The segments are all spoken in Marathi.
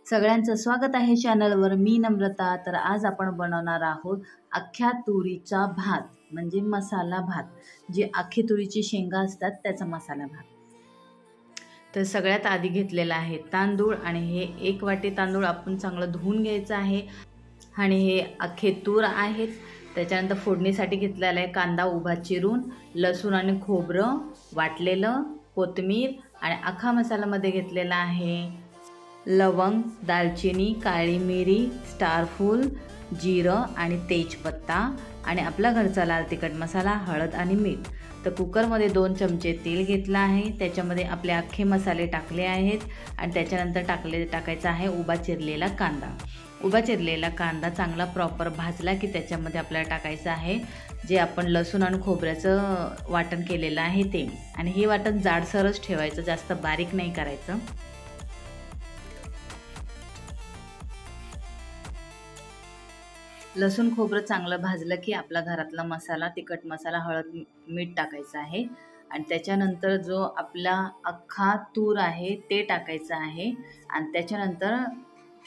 सगळ्यांचं स्वागत आहे चॅनलवर। मी नम्रता। तर आज आपण बनवणार आहोत अख्ख्या तुरीचा भात, म्हणजे मसाला भात। जे अख्खी तुरीची शेंगा असतात त्याचा मसाला भात। तर सगळ्यात आधी घेतलेला आहे तांदूळ, आणि हे 1 वाटी तांदूळ आपण चांगलं धुवून घ्यायचं आहे। आणि हे अख्खे तूर आहेत। त्याच्यानंतर फोडणीसाठी घेतलेला आहे कांदा उभा चिरून, लसूण आणि खोबरं वाटलेलं, कोथिंबीर, आणि अख्खा मसाल्यामध्ये घेतलेला आहे लवंग, दालचिनी, काळी मिरी, स्टारफूल, जिरं आणि तेजपत्ता, आणि आपला घरचा लाल तिखट मसाला, हळद आणि मीठ। तर कुकरमध्ये 2 चमचे तेल घेतलं आहे। त्याच्यामध्ये आपले अख्खे मसाले टाकले आहेत, आणि त्याच्यानंतर टाकायचा आहे उभा चिरलेला कांदा। उभा चिरलेला कांदा चांगला प्रॉपर भाजला की त्याच्यामध्ये आपल्याला टाकायचं आहे जे आपण लसूण आणि खोबऱ्याचं वाटण केलेलं आहे ते। आणि हे वाटण जाडसरच ठेवायचं, जास्त बारीक नाही करायचं। लसूण खोबरं चांगलं भाजलं की आपला घरातला मसाला, तिखट मसाला, हळद, मीठ टाकायचं आहे। आणि त्याच्यानंतर जो आपला अख्खा तूर आहे ते टाकायचं आहे। आणि त्याच्यानंतर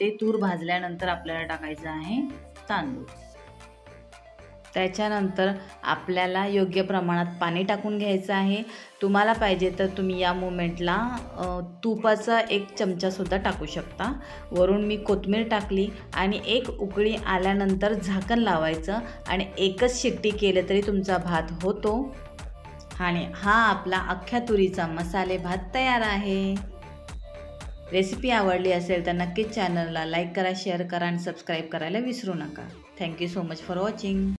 ते तूर भाजल्यानंतर आपल्याला टाकायचं आहे तांदूळ। त्याच्यानंतर आपल्याला योग्य प्रमाणात पाणी टाकून घ्यायचं आहे। तुम्हाला पाहिजे तर तुम्ही या मोमेंटला तुपाचा 1 चमचासुद्धा टाकू शकता। वरून मी कोथिंबीर टाकली, आणि 1 उकळी आल्यानंतर झाकण लावायचं, आणि 1च शिट्टी केलं तरी तुमचा भात होतो। आणि हा आपला अख्ख्या तुरीचा मसाले भात तयार आहे। रेसिपी आवडली असेल तर नक्कीच चॅनलला लाईक करा, शेअर करा आणि सबस्क्राईब करायला विसरू नका। Thank you so much for watching.